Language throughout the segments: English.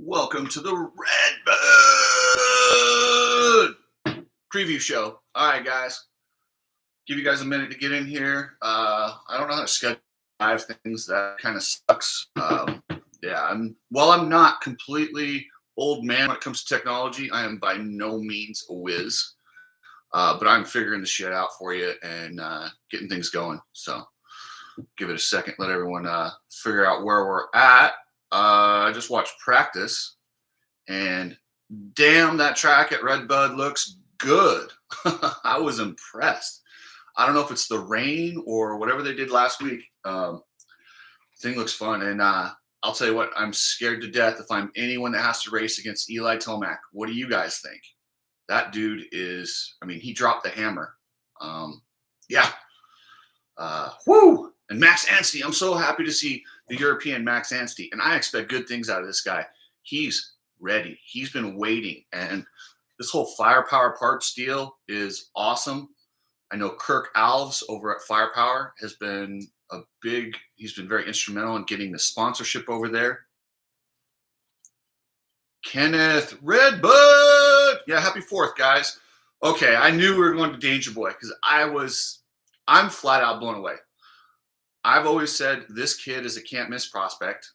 welcome to the Redbud preview show. All right, guys, give you guys a minute to get in here. I don't know how to schedule live things. That kind of sucks. While I'm not completely old man when it comes to technology, I am by no means a whiz. But I'm figuring the shit out for you and getting things going. So give it a second, let everyone figure out where we're at. I just watched practice, and damn, that track at Redbud looks good. I was impressed. I don't know if it's the rain or whatever they did last week. Thing looks fun, and I'll tell you what, I'm scared to death if I'm anyone that has to race against Eli Tomac. What do you guys think? That dude is, I mean, he dropped the hammer. Woo! And Max Anstey, I'm so happy to see the European Max Anstey, and I expect good things out of this guy. He's ready. He's been waiting, and this whole Firepower parts deal is awesome. I know Kirk Alves over at Firepower has been he's been very instrumental in getting the sponsorship over there. Kenneth Redbud. Yeah, happy 4th, guys. Okay, I knew we were going to Danger Boy because I'm flat out blown away. I've always said this kid is a can't miss prospect.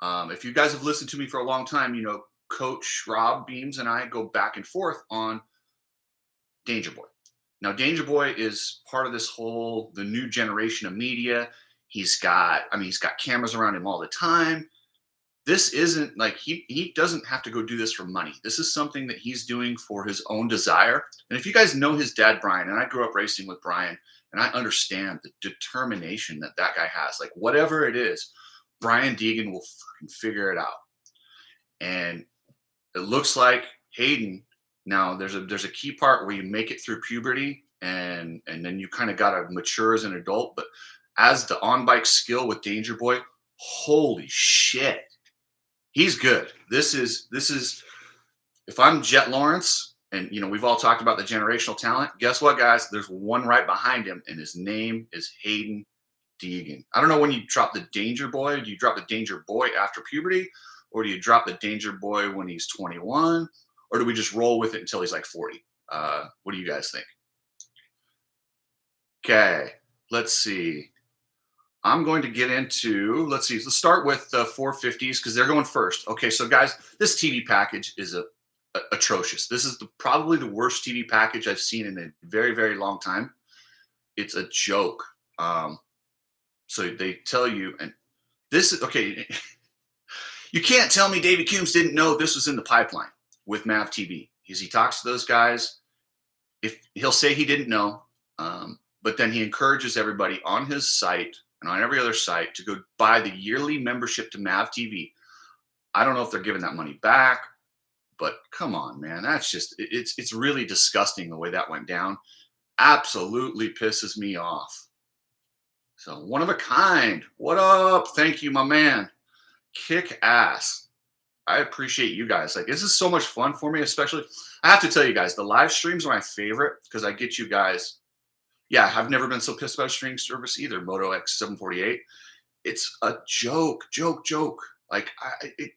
If you guys have listened to me for a long time, you know Coach Rob Beams and I go back and forth on Danger Boy. Now, Danger Boy is part of the new generation of media. He's got cameras around him all the time. This isn't like he doesn't have to go do this for money. This is something that he's doing for his own desire. And if you guys know his dad, Brian, and I grew up racing with Brian, and I understand the determination that guy has. Like, whatever it is, Brian Deegan will fucking figure it out. And it looks like Hayden, now there's a key part where you make it through puberty and then you kind of got to mature as an adult. But as the on-bike skill with Danger Boy, holy shit. He's good. This is if I'm Jet Lawrence, and you know we've all talked about the generational talent. Guess what, guys? There's one right behind him, and his name is Hayden Deegan. I don't know when you drop the Danger Boy. Do you drop the Danger Boy after puberty, or do you drop the Danger Boy when he's 21, or do we just roll with it until he's like 40? What do you guys think? Okay, let's see. I'm going to get into, let's start with the 450s because they're going first. Okay, so guys, this TV package is atrocious. This is probably the worst TV package I've seen in a very, very long time. It's a joke. So they tell you, and this is, okay, you can't tell me Davey Coombs didn't know this was in the pipeline with MAV TV. Because he talks to those guys, if he'll say he didn't know, but then he encourages everybody on his site and on every other site to go buy the yearly membership to MAV TV. I don't know if they're giving that money back, but come on, man. That's just, it's really disgusting the way that went down. Absolutely pisses me off. So one of a kind. What up? Thank you, my man. Kick ass. I appreciate you guys. Like, this is so much fun for me, especially. I have to tell you guys, the live streams are my favorite because I get you guys. Yeah, I've never been so pissed about a streaming service either. Moto X748. It's a joke. Like it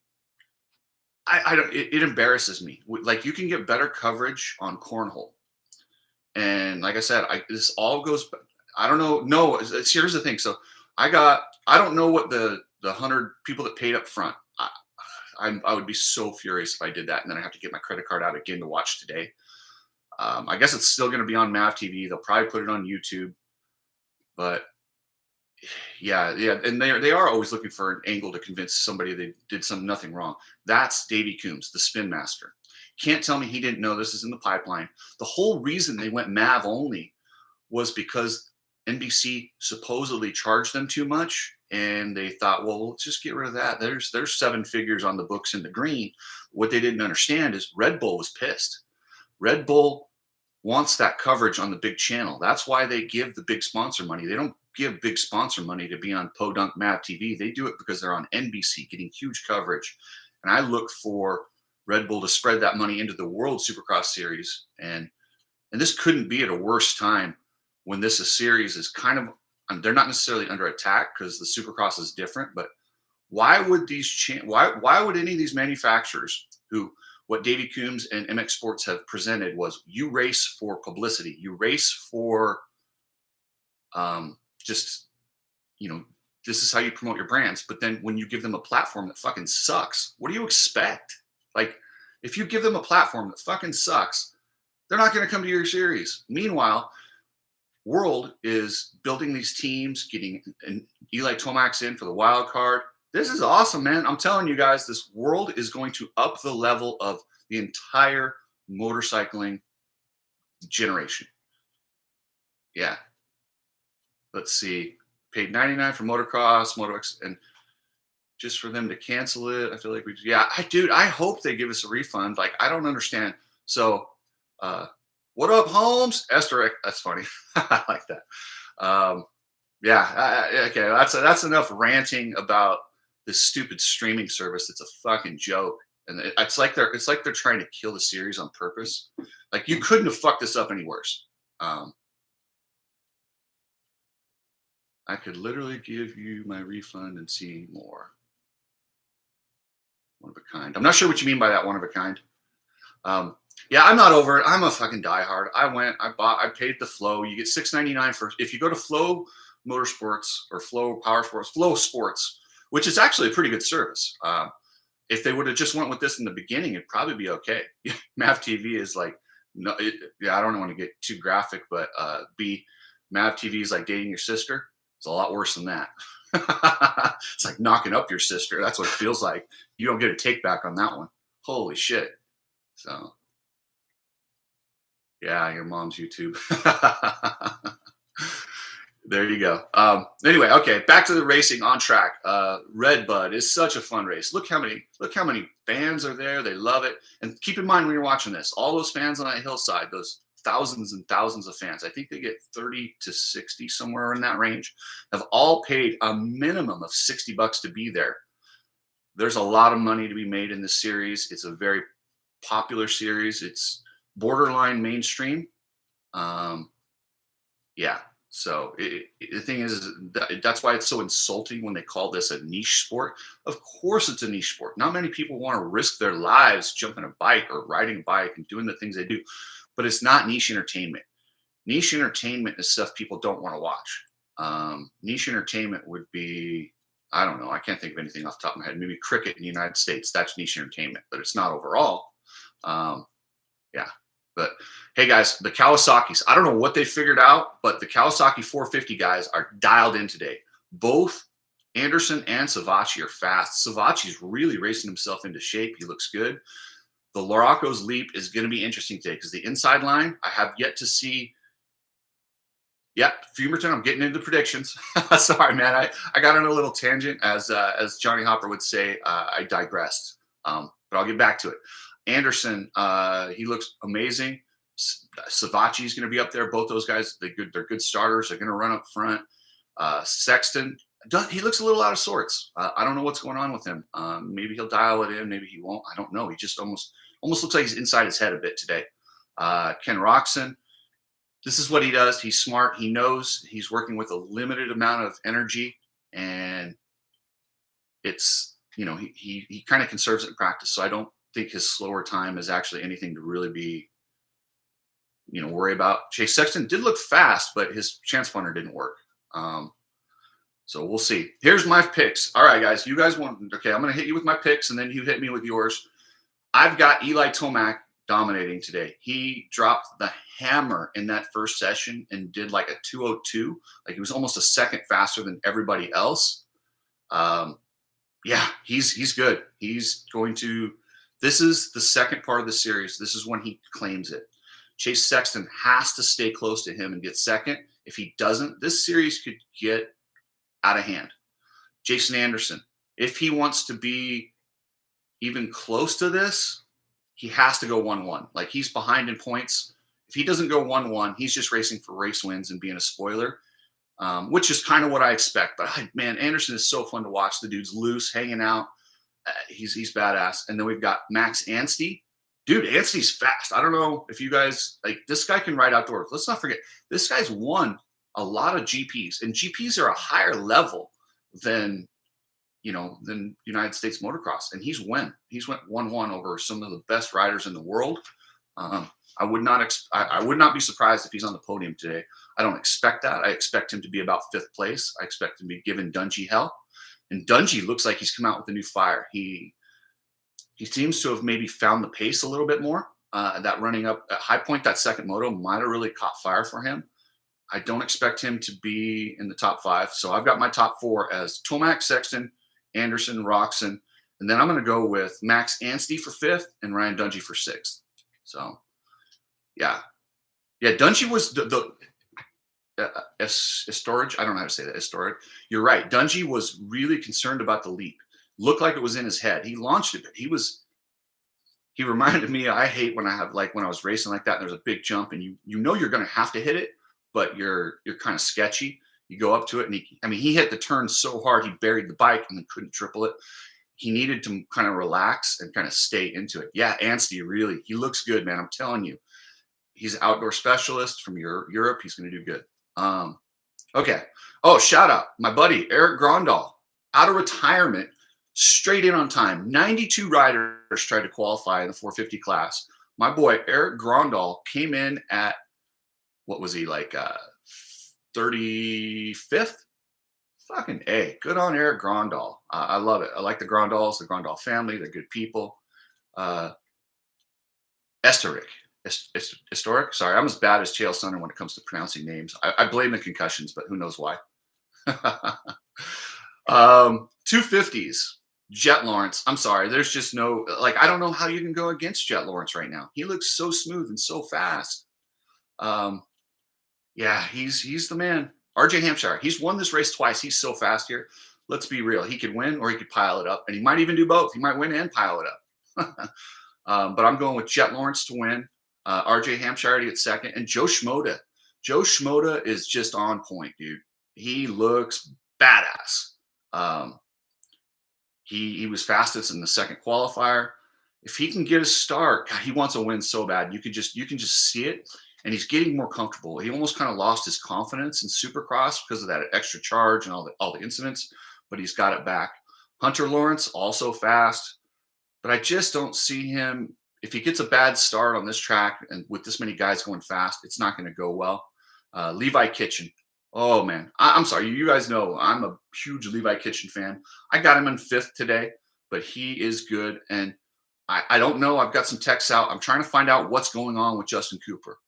embarrasses me. Like, you can get better coverage on cornhole. And like I said, this all goes. I don't know. No, here's the thing. So I don't know what the 100 people that paid up front. I would be so furious if I did that, and then I have to get my credit card out again to watch today. I guess it's still going to be on MAV TV. They'll probably put it on YouTube, but yeah, and they are always looking for an angle to convince somebody they did nothing wrong. That's Davey Coombs, the Spin Master. Can't tell me he didn't know this is in the pipeline. The whole reason they went MAV only was because NBC supposedly charged them too much, and they thought, well, let's just get rid of that. There's 7 figures on the books in the green. What they didn't understand is Red Bull was pissed. Red Bull wants that coverage on the big channel. That's why they give the big sponsor money. They don't give big sponsor money to be on Podunk MAV TV. They do it because they're on NBC getting huge coverage. And I look for Red Bull to spread that money into the World Supercross Series. And this couldn't be at a worse time when this series is kind of, they're not necessarily under attack because the Supercross is different, but Why would why would any of these manufacturers who what Davey Coombs and MX Sports have presented was you race for publicity, you race for just you know this is how you promote your brands. But then when you give them a platform that fucking sucks, what do you expect? Like if you give them a platform that fucking sucks, they're not going to come to your series. Meanwhile, World is building these teams, getting Eli Tomac's in for the wild card. This is awesome, man. I'm telling you guys, this World is going to up the level of the entire motorcycling generation. Yeah. Let's see. Paid $99 for motocross, motox, and just for them to cancel it, I feel like I hope they give us a refund. Like, I don't understand. So, what up, Holmes? Esther, that's funny. I like that. Okay, that's enough ranting about this stupid streaming service. It's a fucking joke, and it's like they're trying to kill the series on purpose. Like you couldn't have fucked this up any worse. I could literally give you my refund and see more. One of a kind. I'm not sure what you mean by that one of a kind. Yeah, I'm not over it. I'm a fucking diehard. I paid the Flow. You get $6.99 for if you go to Flow Motorsports or Flow Power Sports, Flow Sports, which is actually a pretty good service. If they would have just went with this in the beginning, it'd probably be okay. Mav TV is like, no, I don't want to get too graphic, but Mav TV is like dating your sister. It's a lot worse than that. It's like knocking up your sister. That's what it feels like. You don't get a take back on that one. Holy shit. So, yeah, your mom's YouTube. There you go. Anyway, okay, back to the racing on track. Redbud is such a fun race. Look how many fans are there. They love it. And keep in mind when you're watching this, all those fans on that hillside, those thousands and thousands of fans, I think they get 30 to 60, somewhere in that range, have all paid a minimum of $60 to be there. There's a lot of money to be made in this series. It's a very popular series. It's borderline mainstream. Yeah. So the thing is that's why it's so insulting when they call this a niche sport. Of course it's a niche sport. Not many people want to risk their lives jumping a bike or riding a bike and doing the things they do. But it's not niche entertainment. Niche entertainment is stuff people don't want to watch. Niche entertainment would be, I don't know, I can't think of anything off the top of my head. Maybe cricket in the United States. That's niche entertainment, but it's not overall. Yeah. But hey, guys, the Kawasaki's, I don't know what they figured out, but the Kawasaki 450 guys are dialed in today. Both Anderson and Savatgy are fast. Savachy's really racing himself into shape. He looks good. The Laraco's leap is going to be interesting today because the inside line, I have yet to see. Yeah, Fumerton, I'm getting into the predictions. Sorry, man. I got on a little tangent. As Johnny Hopper would say, I digressed. But I'll get back to it. Anderson, he looks amazing. Savatgy's going to be up there. Both those guys, they're good starters. They're going to run up front. Sexton, he looks a little out of sorts. I don't know what's going on with him. Maybe he'll dial it in. Maybe he won't. I don't know. He just almost looks like he's inside his head a bit today. Ken Roxon, this is what he does. He's smart. He knows he's working with a limited amount of energy, and it's, he kind of conserves it in practice. So I don't think his slower time is actually anything to really be, worry about. Chase Sexton did look fast, but his chance punter didn't work. So we'll see. Here's my picks. All right, guys, you guys okay, I'm going to hit you with my picks, and then you hit me with yours. I've got Eli Tomac dominating today. He dropped the hammer in that first session and did like a 2:02. Like he was almost a second faster than everybody else. Yeah, he's good. He's going to, this is the second part of the series. This is when he claims it. Chase Sexton has to stay close to him and get second. If he doesn't, this series could get out of hand. Jason Anderson, if he wants to be even close to this, he has to go 1-1. Like he's behind in points. If he doesn't go 1-1, he's just racing for race wins and being a spoiler, which is kind of what I expect. But man, Anderson is so fun to watch. The dude's loose, hanging out. He's badass. And then we've got Max Anstey. Dude, Anstey's fast. I don't know if you guys, like, this guy can ride outdoors. Let's not forget, this guy's won a lot of GPs. And GPs are a higher level than than United States motocross. And he's went 1-1 over some of the best riders in the world. I would not be surprised if he's on the podium today. I don't expect that. I expect him to be about 5th place. I expect him to be giving Dungey hell. And Dungey looks like he's come out with a new fire. He seems to have maybe found the pace a little bit more. That running up at High Point, that second moto might have really caught fire for him. I don't expect him to be in the top 5. So I've got my top 4 as Tomac, Sexton, Anderson, Roxon. And then I'm going to go with Max Anstey for 5th and Ryan Dungey for 6th. So, yeah. Yeah, Dungey was the storage. I don't know how to say that. Storage. You're right. Dungey was really concerned about the leap. Looked like it was in his head. He launched it, but he reminded me, I hate when I was racing like that, and there's a big jump and you know you're going to have to hit it, but you're kind of sketchy. You go up to it and he hit the turn so hard he buried the bike and then couldn't triple it. He needed to kind of relax and kind of stay into it. Yeah, Anstey, really, he looks good, man. I'm telling you. He's an outdoor specialist from Europe. He's going to do good. Okay. Oh, shout out. My buddy, Eric Grondal, out of retirement, straight in on time. 92 riders tried to qualify in the 450 class. My boy, Eric Grondal, came in at, what was he, like 35th? Fucking A. Good on Eric Grondal. I love it. I like the Grondals, the Grondal family. They're good people. Historic. Sorry, I'm as bad as Chael Sonnen when it comes to pronouncing names. I blame the concussions, but who knows why. 250s. Jet Lawrence. I'm sorry. There's just no, I don't know how you can go against Jet Lawrence right now. He looks so smooth and so fast. Yeah, he's the man. RJ Hampshire. He's won this race twice. He's so fast here. Let's be real. He could win or he could pile it up, and he might even do both. He might win and pile it up. But I'm going with Jet Lawrence to win. RJ Hampshire to get 2nd, and Joe Schmoda. Joe Schmoda is just on point, dude. He looks badass. He was fastest in the 2nd qualifier. If he can get a start, God, he wants a win so bad. You can just see it, and he's getting more comfortable. He almost kind of lost his confidence in Supercross because of that extra charge and all the incidents, but he's got it back. Hunter Lawrence, also fast, but I just don't see him. If he gets a bad start on this track and with this many guys going fast, it's not going to go well. Levi Kitchen. Oh, man. I'm sorry. You guys know I'm a huge Levi Kitchen fan. I got him in 5th today, but he is good. And I don't know. I've got some texts out. I'm trying to find out what's going on with Justin Cooper.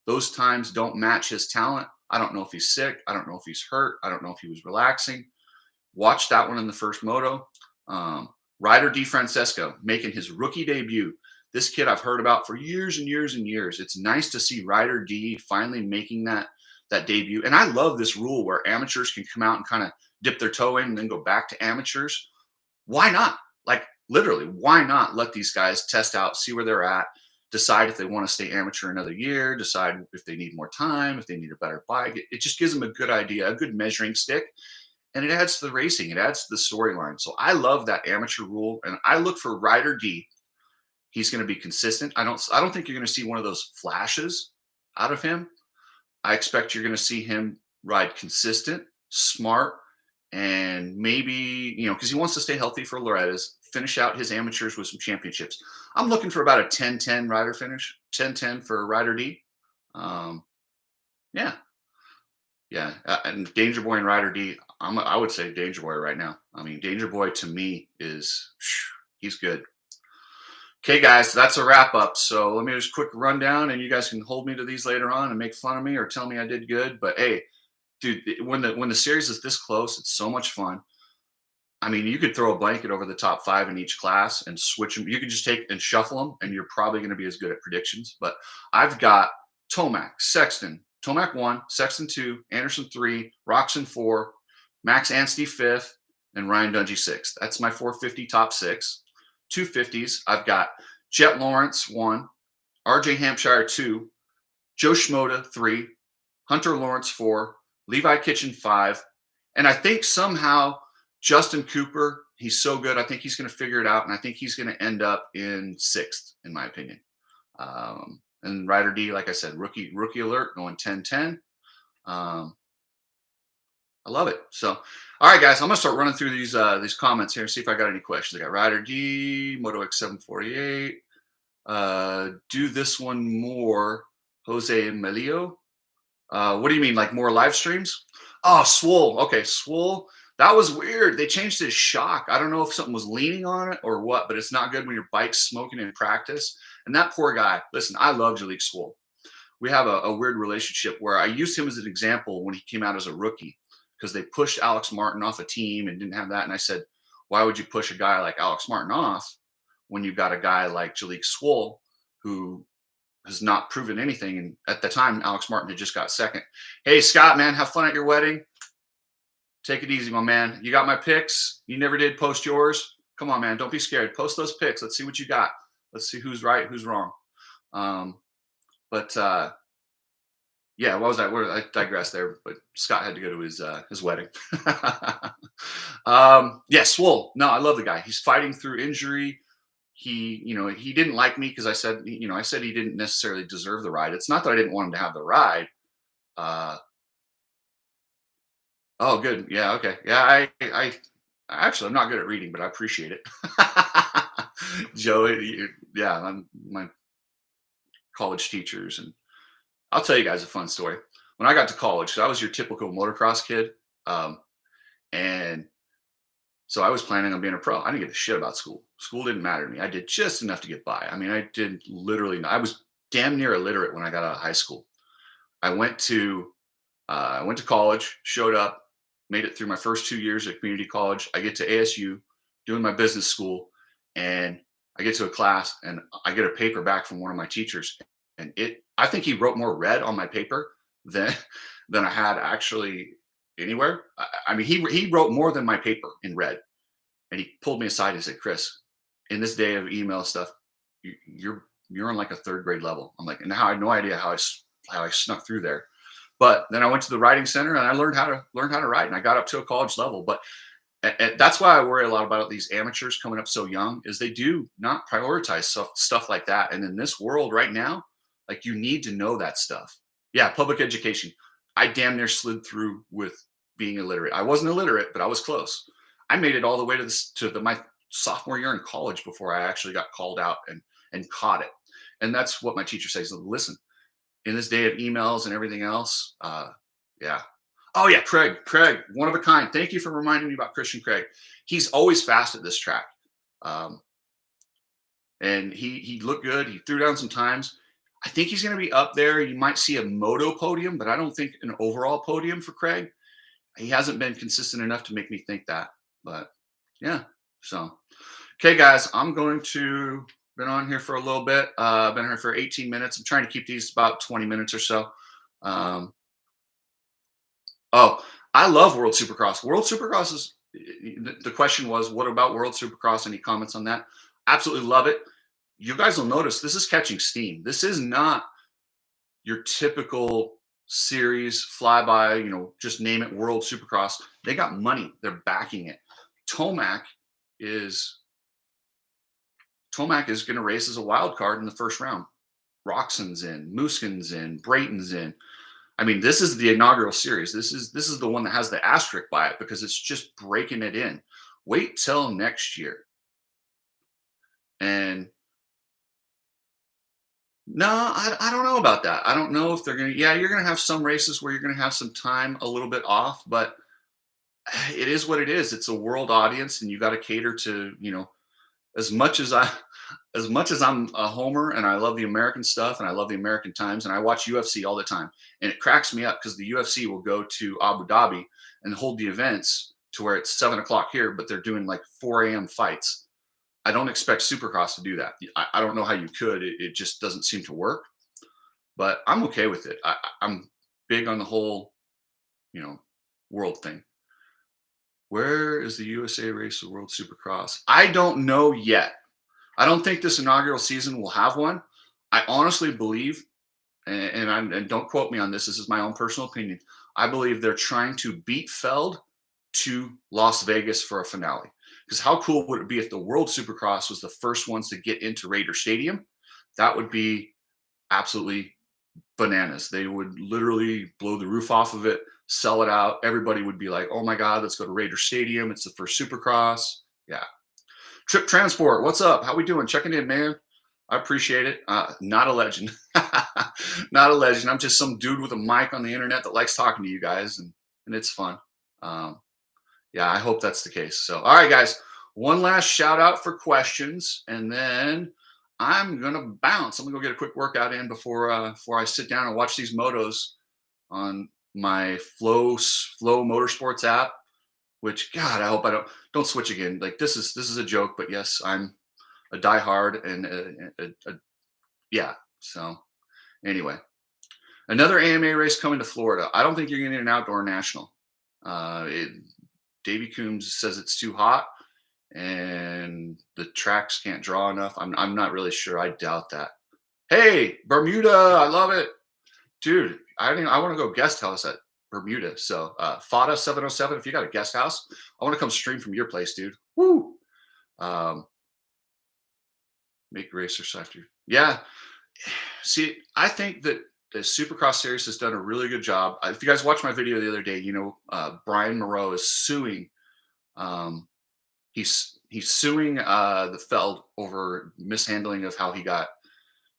Those times don't match his talent. I don't know if he's sick. I don't know if he's hurt. I don't know if he was relaxing. Watch that one in the first moto. Ryder DiFrancesco making his rookie debut. This kid I've heard about for years and years and years. It's nice to see Ryder D finally making that debut. And I love this rule where amateurs can come out and kind of dip their toe in and then go back to amateurs. Why not? Literally, why not let these guys test out, see where they're at, decide if they want to stay amateur another year, decide if they need more time, if they need a better bike. It just gives them a good idea, a good measuring stick. And it adds to the racing. It adds to the storyline. So I love that amateur rule. And I look for Ryder D. He's going to be consistent. I don't think you're going to see one of those flashes out of him. I expect you're going to see him ride consistent, smart, and maybe, because he wants to stay healthy for Loretta's, finish out his amateurs with some championships. I'm looking for about a 10-10 rider finish, 10-10 for Ryder D. Yeah. And Danger Boy and Ryder D, I would say Danger Boy right now. I mean, Danger Boy to me he's good. Okay, guys, that's a wrap up. So let me just quick rundown, and you guys can hold me to these later on and make fun of me or tell me I did good. But hey, dude, when the series is this close, it's so much fun. I mean, you could throw a blanket over the top 5 in each class and switch them. You could just take and shuffle them, and you're probably going to be as good at predictions. But I've got Tomac, Sexton, Tomac 1, Sexton 2, Anderson 3, Roxon 4, Max Anstey 5th, and Ryan Dungey 6th. That's my 450 top 6. 250s, I've got Jet Lawrence 1, RJ Hampshire 2, Joe Schmoda 3, Hunter Lawrence 4, Levi Kitchen 5, and I think somehow Justin Cooper, he's so good. I think he's going to figure it out, and I think he's going to end up in 6th, in my opinion. And Ryder D, like I said, rookie alert, going 10-10. I love it. So, all right, guys, I'm gonna start running through these comments here and see if I got any questions. I got Ryder D, Moto X748. Do this one more, Jose Melio. What do you mean, like more live streams? Oh, Swole. Okay, Swole. That was weird. They changed his shock. I don't know if something was leaning on it or what, but it's not good when your bike's smoking in practice. And that poor guy. Listen, I love Jalek Swole. We have a weird relationship where I used him as an example when he came out as a rookie because they pushed Alex Martin off a team and didn't have that. And I said, why would you push a guy like Alex Martin off when you've got a guy like Jalek Swole who has not proven anything? And at the time, Alex Martin had just got second. Hey, Scott, man, have fun at your wedding. Take it easy, my man. You got my picks. You never did post yours. Come on, man. Don't be scared. Post those picks. Let's see what you got. Let's see who's right, who's wrong. But yeah, what was that? I digressed there. But Scott had to go to his wedding. Yeah, Swole. No, I love the guy. He's fighting through injury. He didn't like me because I said he didn't necessarily deserve the ride. It's not that I didn't want him to have the ride. Oh, good. Yeah. Okay. Yeah. I actually I'm not good at reading, but I appreciate it. Joey. Yeah. I'm my college teachers, and I'll tell you guys a fun story. When I got to college, so I was your typical motocross kid, and so I was planning on being a pro. I didn't give a shit about school. School didn't matter to me. I did just enough to get by. I mean, I did literally. I was damn near illiterate when I got out of high school. I went to college, showed up, made it through my first 2 years at community college. I get to ASU, doing my business school, and I get to a class, and I get a paper back from one of my teachers, and I think he wrote more red on my paper than I had actually anywhere. I mean, he wrote more than my paper in red, and he pulled me aside and said, "Chris, in this day of email stuff, you're on like a third grade level." I'm like, and now I have no idea how I snuck through there. But then I went to the writing center and I learned how to write, and I got up to a college level. But that's why I worry a lot about these amateurs coming up so young, is they do not prioritize stuff like that. And in this world right now, like, you need to know that stuff. Yeah, public education. I damn near slid through with being illiterate. I wasn't illiterate, but I was close. I made it all the way to my sophomore year in college before I actually got called out and caught it. And that's what my teacher says. Listen, in this day of emails and everything else, yeah. Oh yeah, Craig, one of a kind. Thank you for reminding me about Christian Craig. He's always fast at this track, and he looked good. He threw down some times. I think he's going to be up there. You might see a moto podium, but I don't think an overall podium for Craig. He hasn't been consistent enough to make me think that. But yeah, so okay, guys, I'm going to been on here for a little bit. Been here for 18 minutes. I'm trying to keep these about 20 minutes or so. Oh, I love World Supercross. World Supercross is, the question was, what about World Supercross? Any comments on that? Absolutely love it. You guys will notice this is catching steam. This is not your typical series flyby, just name it World Supercross. They got money. They're backing it. Tomac is going to race as a wild card in the first round. Roxon's in, Muskin's in, Brayton's in. I mean, this is the inaugural series. This is the one that has the asterisk by it because it's just breaking it in. Wait till next year. And no, I don't know about that. I don't know if they're going to, yeah, you're going to have some races where you're going to have some time a little bit off, but it is what it is. It's a world audience, and you got to cater to, as much as I'm a homer and I love the American stuff and I love the American times and I watch UFC all the time, and it cracks me up because the UFC will go to Abu Dhabi and hold the events to where it's 7 o'clock here, but they're doing like 4 a.m. fights. I don't expect Supercross to do that. I don't know how you could. It just doesn't seem to work, but I'm okay with it. I'm big on the whole, world thing. Where is the USA race of World Supercross? I don't know yet. I don't think this inaugural season will have one. I honestly believe, and don't quote me on this, this is my own personal opinion, I believe they're trying to beat Feld to Las Vegas for a finale. Because how cool would it be if the World Supercross was the first ones to get into Raider Stadium? That would be absolutely bananas. They would literally blow the roof off of it, sell it out. Everybody would be like, "Oh my God, let's go to Raider Stadium. It's the first Supercross." Yeah. Trip Transport, what's up? How we doing? Checking in, man. I appreciate it. Not a legend. Not a legend. I'm just some dude with a mic on the internet that likes talking to you guys, and it's fun. Um, yeah, I hope that's the case. So, all right, guys, one last shout out for questions, and then I'm gonna bounce. I'm gonna go get a quick workout in before I sit down and watch these motos on my Flow Motorsports app. Which, God, I hope I don't switch again. Like this is a joke, but yes, I'm a diehard and yeah. So anyway, another AMA race coming to Florida. I don't think you're getting an outdoor national. Uh, it, Davey Coombs says it's too hot and the tracks can't draw enough. I'm not really sure. I doubt that. Hey, Bermuda, I love it, dude. I want to go guest house at Bermuda. So Fada 707. If you got a guest house, I want to come stream from your place, dude. Woo! Um, make racer safety. Yeah. See, I think that the Supercross series has done a really good job. If you guys watched my video the other day, you know Brian Moreau is suing. Um, he's suing the Feld over mishandling of how he got.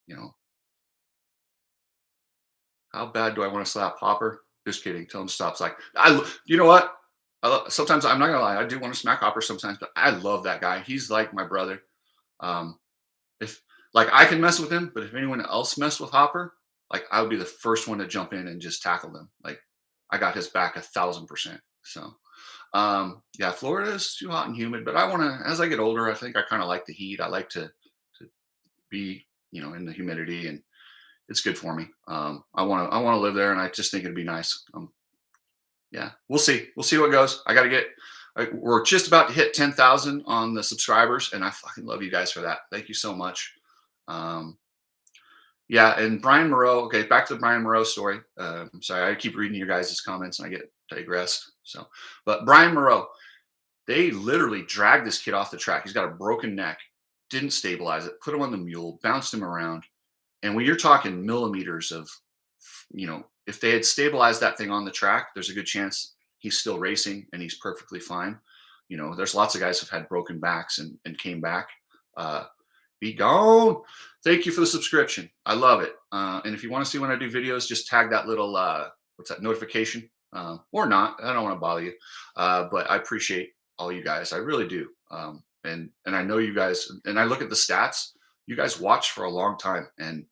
You know, how bad do I want to slap Hopper? Just kidding. Tell him to stop. It's like you know what? Sometimes I'm not gonna lie. I do want to smack Hopper sometimes, but I love that guy. He's like my brother. Um, if like I can mess with him, but if anyone else messed with Hopper, like I would be the first one to jump in and just tackle them. Like I got his back 1,000%. So yeah, Florida is too hot and humid, but I want to. As I get older, I think I kind of like the heat. I like to be in the humidity, and it's good for me. I want to live there, and I just think it'd be nice. Yeah, we'll see. We'll see what goes. I got to get. We're just about to hit 10,000 on the subscribers, and I fucking love you guys for that. Thank you so much. Um, yeah, and Brian Moreau. Okay, back to the Brian Moreau story. Sorry, I keep reading your guys' comments, and I get digressed. So, but Brian Moreau, they literally dragged this kid off the track. He's got a broken neck, didn't stabilize it, put him on the mule, bounced him around. And when you're talking millimeters of, if they had stabilized that thing on the track, there's a good chance he's still racing and he's perfectly fine. There's lots of guys who've had broken backs and came back. Be gone. Thank you for the subscription. I love it. And if you want to see when I do videos, just tag that little, what's that, notification? Or not. I don't want to bother you. But I appreciate all you guys. I really do. And I know you guys, and I look at the stats. You guys watch for a long time, and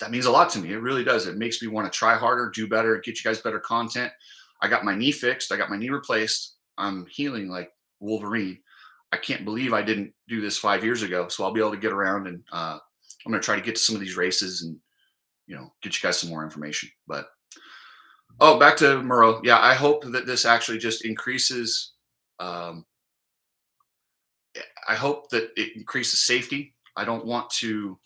that means a lot to me. It really does. It makes me want to try harder, do better, get you guys better content. I got my knee fixed. I got my knee replaced. I'm healing like Wolverine. I can't believe I didn't do this 5 years ago. So I'll be able to get around, and I'm going to try to get to some of these races and, get you guys some more information. But, back to Moreau. Yeah, I hope that this actually just increases. I hope that it increases safety. I don't want to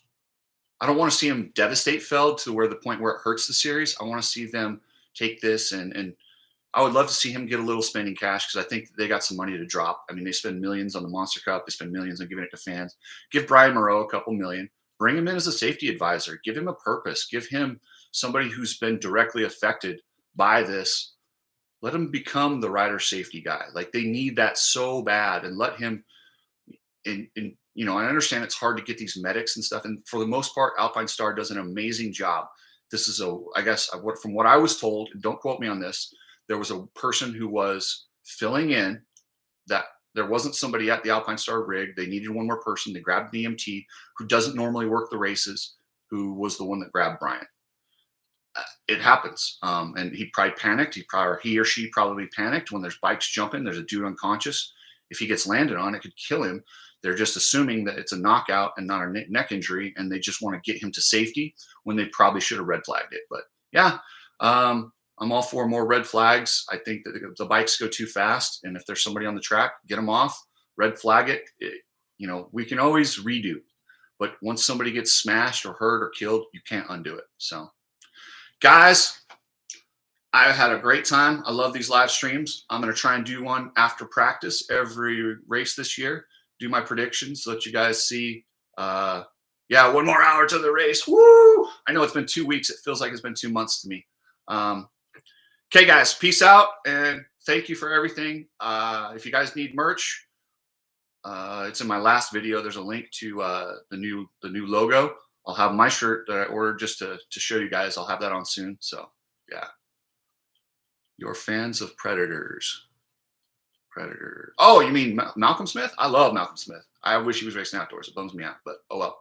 see him devastate Feld to where the point where it hurts the series. I want to see them take this and I would love to see him get a little spending cash because I think they got some money to drop. I mean, they spend millions on the Monster Cup. They spend millions on giving it to fans. Give Brian Moreau a couple million. Bring him in as a safety advisor. Give him a purpose. Give him somebody who's been directly affected by this. Let him become the rider safety guy. Like they need that so bad, and let him I understand it's hard to get these medics and stuff. And for the most part, Alpine Star does an amazing job. This is from what I was told, and don't quote me on this, there was a person who was filling in that there wasn't somebody at the Alpine Star rig. They needed one more person. They grabbed an EMT who doesn't normally work the races, who was the one that grabbed Brian. It happens. And he probably panicked. He or she probably panicked when there's bikes jumping. There's a dude unconscious. If he gets landed on, it could kill him. They're just assuming that it's a knockout and not a neck injury, and they just want to get him to safety when they probably should have red flagged it. But yeah, I'm all for more red flags. I think that the bikes go too fast, and if there's somebody on the track, get them off, red flag it. We can always redo. But once somebody gets smashed or hurt or killed, you can't undo it. So, guys, I had a great time. I love these live streams. I'm going to try and do one after practice every race this year. Do my predictions, let you guys see Yeah, 1 more hour to the race. Woo! I know it's been 2 weeks. It feels like it's been 2 months to me. Okay, guys, peace out, and thank you for everything. If you guys need merch, it's in my last video. There's a link to the new logo. I'll have my shirt that I ordered just to show you guys. I'll have that on soon. So yeah, you're fans of Predators. Predator. Oh, you mean Malcolm Smith? I love Malcolm Smith. I wish he was racing outdoors. It bums me out, but oh well.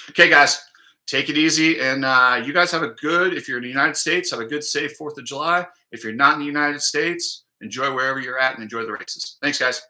Okay, guys, take it easy, and you guys have a good. If you're in the United States, have a good, safe 4th of July. If you're not in the United States, enjoy wherever you're at and enjoy the races. Thanks, guys.